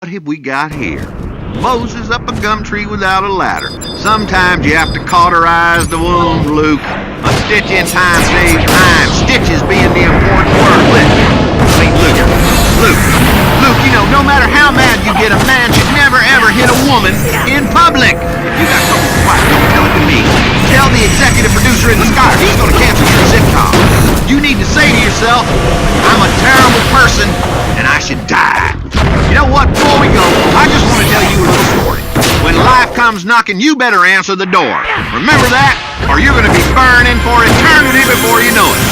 What have we got here? Moses up a gum tree without a ladder. Sometimes you have to cauterize the wound, Luke. A stitch in time saves time. Stitches being the important word. Luke, you know, no matter how mad you get, a man should never ever hit a woman in public. You got something quiet, don't tell it to me. Tell the executive producer in the sky, he's gonna cancel your sitcom. You need to say to yourself, I'm a terrible person and I should die. You know what, before we go, I just want to tell you a little story. When life comes knocking, you better answer the door. Remember that, or you're going to be burning for eternity before you know it.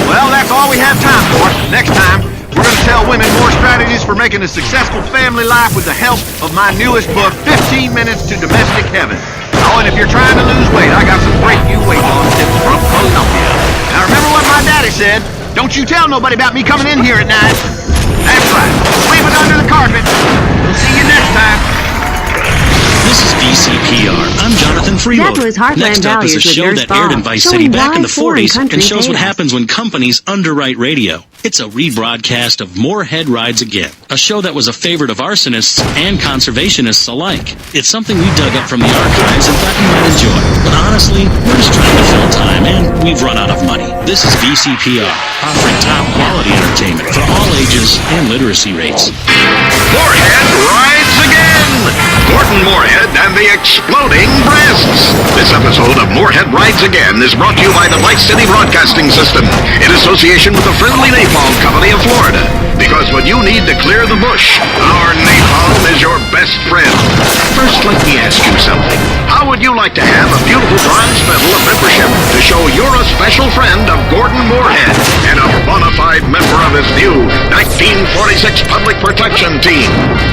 Well, that's all we have time for. Next time, we're going to tell women more strategies for making a successful family life with the help of my newest book, 15 Minutes to Domestic Heaven. Oh, and if you're trying to lose weight, I got some great new weight loss tips from Promothia. Now remember what my daddy said. Don't you tell nobody about me coming in here at night. That's right. Sweep it under the carpet. We'll see you next time. This is VCPR. I'm Jonathan Freeloader. Next up is a show that aired in Vice City back in the 40s and shows what happens when companies underwrite radio. It's a rebroadcast of Moorhead Rides Again, a show that was a favorite of arsonists and conservationists alike. It's something we dug up from the archives and thought you might enjoy. But honestly, we're just trying to fill time, and we've run out of money. This is VCPR, offering top-quality entertainment for all ages and literacy rates. Moorhead Rides Again! Gordon Moorhead and the Exploding Breasts. This episode of Moorhead Rides Again is brought to you by the Vice City Broadcasting System in association with the Friendly Napalm Company of Florida. Because when you need to clear the bush, our napalm is your best friend. First, let me ask you something. How would you like to have a beautiful bronze medal of membership to show you're a special friend of Gordon Moorhead and a bona fide member of his new 1946 Public Protection Team?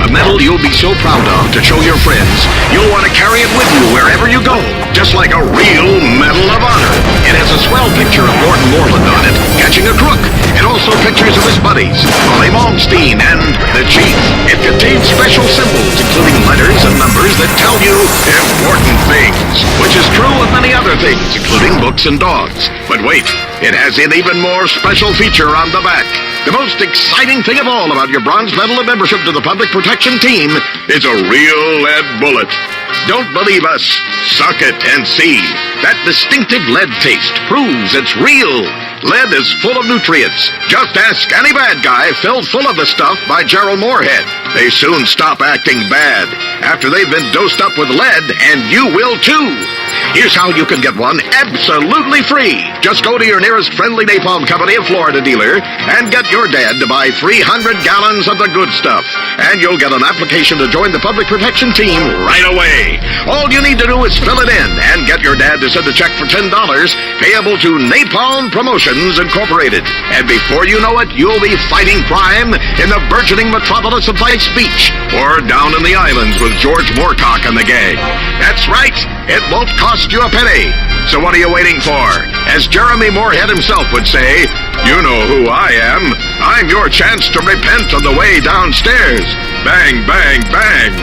A medal you'll be so proud of to show your friends you'll want to carry it with you wherever you go, just like a real Medal of Honor. It has a swell picture of Gordon Moorhead on it, catching a crook, and also pictures of his buddies, Molly Malmsteen and the Chief. It contains special symbols, including letters and numbers that tell you important things, which is true of many other things, including books and dogs. But wait, it has an even more special feature on the back. The most exciting thing of all about your bronze medal of membership to the Public Protection Team is a real lead bullet. Don't believe us? Suck it and see. That distinctive lead taste proves it's real. Lead is full of nutrients. Just ask any bad guy filled full of the stuff by Gerald Moorhead. They soon stop acting bad after they've been dosed up with lead, and you will too. Here's how you can get one absolutely free. Just go to your nearest Friendly Napalm Company of Florida dealer and get your dad to buy 300 gallons of the good stuff. And you'll get an application to join the Public Protection Team right away. All you need to do is fill it in and get your dad to send a check for $10 payable to Napalm Promotions Incorporated. And before you know it, you'll be fighting crime in the burgeoning metropolis of Vice Beach or down in the islands with George Moorcock and the gang. That's right. It won't cost you a penny. So what are you waiting for? As Jeremy Moorhead himself would say, you know who I am. I'm your chance to repent on the way downstairs. Bang, bang, bang.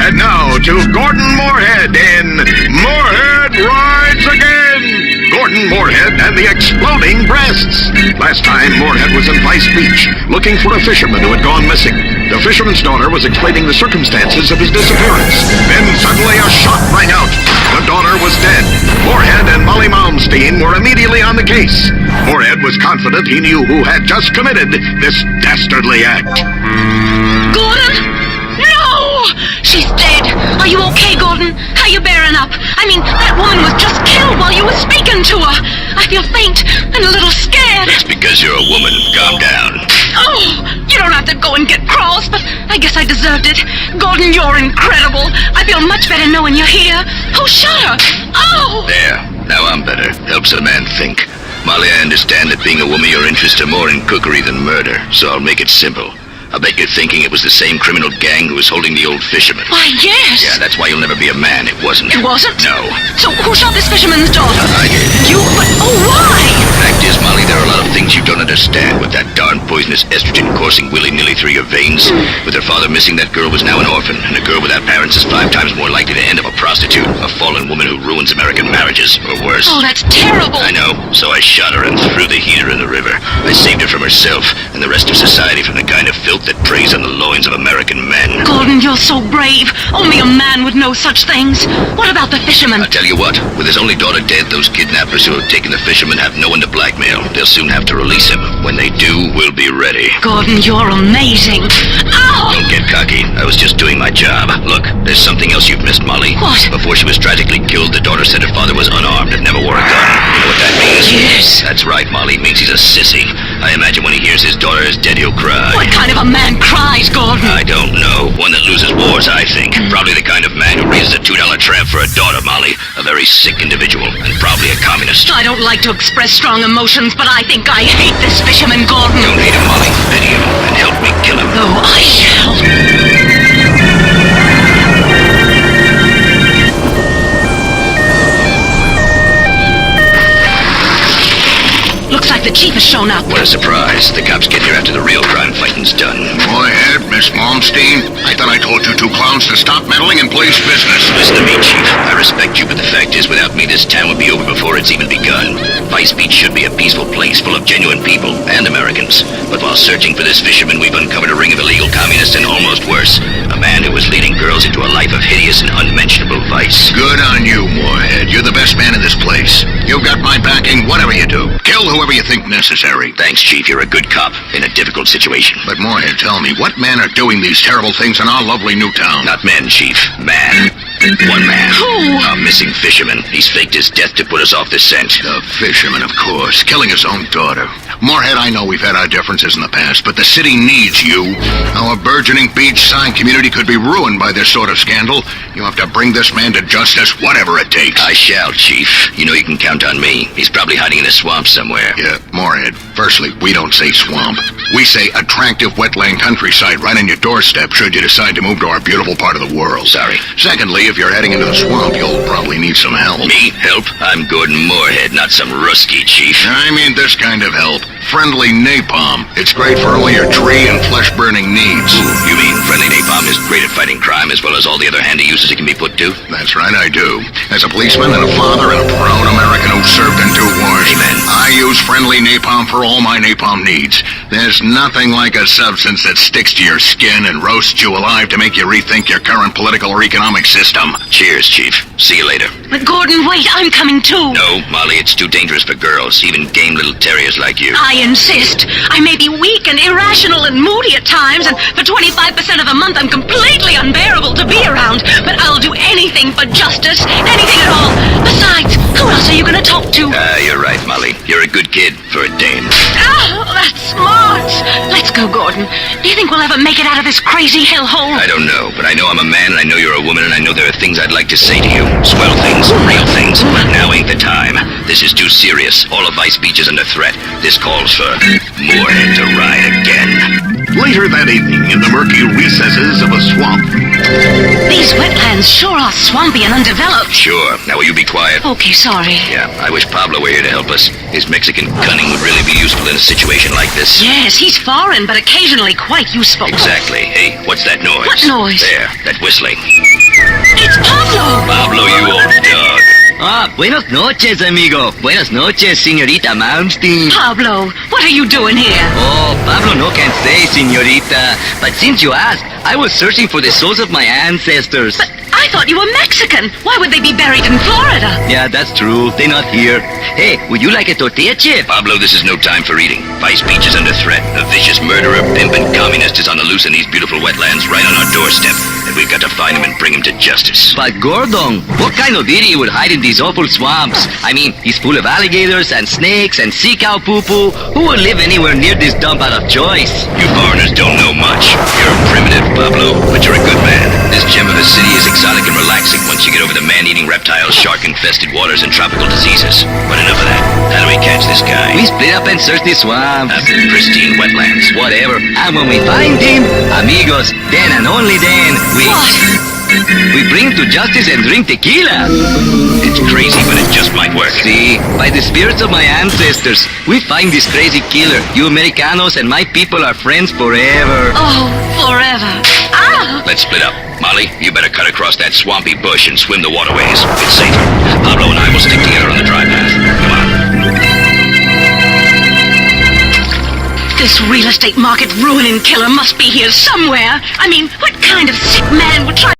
And now to Gordon Moorhead in Moorhead Rides Again. Gordon Moorhead and the Exploding Breasts. Last time, Moorhead was in Vice Beach, looking for a fisherman who had gone missing. The fisherman's daughter was explaining the circumstances of his disappearance. Then suddenly a shot rang out. The daughter was dead. Moorhead and Molly Malmsteen were immediately on the case. Moorhead was confident he knew who had just committed this dastardly act. Gordon? No! She's dead. Are you okay, Gordon? How you bearing up? I mean, that woman was just killed while you were speaking to her. I feel faint and a little scared. That's because you're a woman. Calm down. Oh, you don't have to go and get cross, but I guess I deserved it. Gordon, you're incredible. I feel much better knowing you're here. Who shot her? Oh! There. Now I'm better. Helps a man think. Molly, I understand that being a woman your interests are more in cookery than murder, so I'll make it simple. I bet you're thinking it was the same criminal gang who was holding the old fisherman. Why, yes. Yeah, that's why you'll never be a man. It wasn't. It wasn't? No. So who shot this fisherman's daughter? I did. You? But, oh, why? Fact is, Molly, there are a lot of things you don't understand with that darn poisonous estrogen coursing willy-nilly through your veins. With her father missing, that girl was now an orphan, and a girl without parents is 5 times more likely to end up a prostitute, a fallen woman who ruins American marriages, or worse. Oh, that's terrible. I know. So I shot her and threw the heater in the river. I saved her from herself and the rest of society from the kind of filth that preys on the loins of American men. Gordon, you're so brave. Only a man would know such things. What about the fisherman? I'll tell you what, with his only daughter dead, those kidnappers who have taken the fisherman have no one to blackmail. They'll soon have to release him. When they do, we'll be ready. Gordon, you're amazing. Ow! Don't get cocky. I was just doing my job. Look, there's something else you've missed, Molly. What? Before she was tragically killed, the daughter said her father was unarmed and never wore a gun. You know what that means? Yes. That's right, Molly. It means he's a sissy. I imagine when he hears his daughter is dead, he'll cry. What kind of a man cries, Gordon? I don't know. One that loses wars, I think. Probably the kind of man who raises a $2 tramp for a daughter, Molly. A very sick individual, and probably a communist. I don't like to express strong emotions, but I think I hate this fisherman, Gordon. Don't hate him, Molly. Pity him, and help me kill him. Oh, I shall. Looks like the chief has shown up. What a surprise. The cops get here after the real crime fighting's done. Go ahead, Miss Malmsteen. I thought I told you two clowns to stop meddling in police business. Listen to me, Chief. I respect you, but the fact is, without me, this town would be over before it's even begun. Vice Beach should be a peaceful place full of genuine people and Americans. But while searching for this fisherman, we've uncovered a ring of illegal communists and almost worse, a man who was leading girls into a life of hideous and unmentionable vice. Good on you, Moorhead. You're the best man in this place. You've got my backing, whatever you do. Kill whoever you think necessary. Thanks, Chief. You're a good cop in a difficult situation. But Moorhead, tell me, what men are doing these terrible things in our lovely new town? Not men, Chief. Man. One man. Who? A missing fisherman. He's faked his death to put us off the scent. The fisherman, of course, killing his own daughter. Moorhead, I know we've had our differences in the past, but the city needs you. Our burgeoning beachside community could be ruined by this sort of scandal. You have to bring this man to justice, whatever it takes. I shall, Chief. You know you can count on me. He's probably hiding in a swamp somewhere. Yeah, Moorhead, firstly, we don't say swamp. We say attractive wetland countryside right on your doorstep should you decide to move to our beautiful part of the world. Sorry. Secondly, if you're heading into the swamp, you'll probably need some help. Me? Help? I'm Gordon Moorhead, not some rusky, Chief. I mean this kind of help. Friendly napalm. It's great for all your tree and flesh-burning needs. You mean friendly napalm is great at fighting crime as well as all the other handy uses it can be put to? That's right, I do. As a policeman and a father and a proud American who served in 2 wars, Amen. I use friendly napalm for all my napalm needs. There's nothing like a substance that sticks to your skin and roasts you alive to make you rethink your current political or economic system. Cheers, Chief. See you later. But Gordon, wait, I'm coming too. No, Molly, it's too dangerous for girls, even game little terriers like you. I insist. I may be weak and irrational and moody at times, and for 25% of the month I'm completely unbearable to be around. But I'll do anything for justice, anything at all. Besides, who else are you going to talk to? You're right, Molly. You're a good kid for a dame. Oh, that's smart. Let's go, Gordon. Do you think we'll ever make it out of this crazy hellhole? I don't know, but I know I'm a man, and I know you're a woman, and I know there are things I'd like to say to you. Swell things, real things, but now ain't the time. This is too serious. All of Vice Beach is under threat. This calls for Moorhead to ride again. Later that evening, in the murky recesses of a swamp. These wetlands sure are swampy and undeveloped. Sure. Now will you be quiet? Okay, sorry. Yeah, I wish Pablo were here to help us. His Mexican cunning would really be useful in a situation like this. Yes, he's foreign, but occasionally quite useful. Exactly. Hey, what's that noise? What noise? There, that whistling. It's Pablo! Pablo, you old dog. Ah, buenas noches, amigo. Buenas noches, señorita Malmsteen. Pablo, what are you doing here? Oh, Pablo no can say, señorita. But since you asked, I was searching for the souls of my ancestors. But I thought you were Mexican. Why would they be buried in Florida? Yeah, that's true. They're not here. Hey, would you like a tortilla chip? Pablo, this is no time for eating. Vice Beach is under threat. A vicious murderer, pimp, and communist is on the loose in these beautiful wetlands right on our doorstep. And we've got to find him and bring him to justice. But Gordon, what kind of idiot would hide in these awful swamps? I mean, he's full of alligators and snakes and sea cow poo-poo. Who would live anywhere near this dump out of choice? You foreigners don't know much. You're primitive, Pablo, but you're a good man. This gem of a city is exotic and relaxing once you get over the man-eating reptiles, shark-infested waters, and tropical diseases. But enough of that. How do we catch this guy? We split up and search the swamps. Pristine wetlands. Whatever. And when we find him, amigos, then and only then, we bring him to justice and drink tequila. It's crazy, but it just might work. See, by the spirits of my ancestors, we find this crazy killer. You Americanos and my people are friends forever. Oh, forever. Ah! Let's split up. Molly, you better cut across that swampy bush and swim the waterways. It's safer. Pablo and I will stick together on the dry path. Come on. This real estate market ruining killer must be here somewhere. I mean, what kind of sick man would try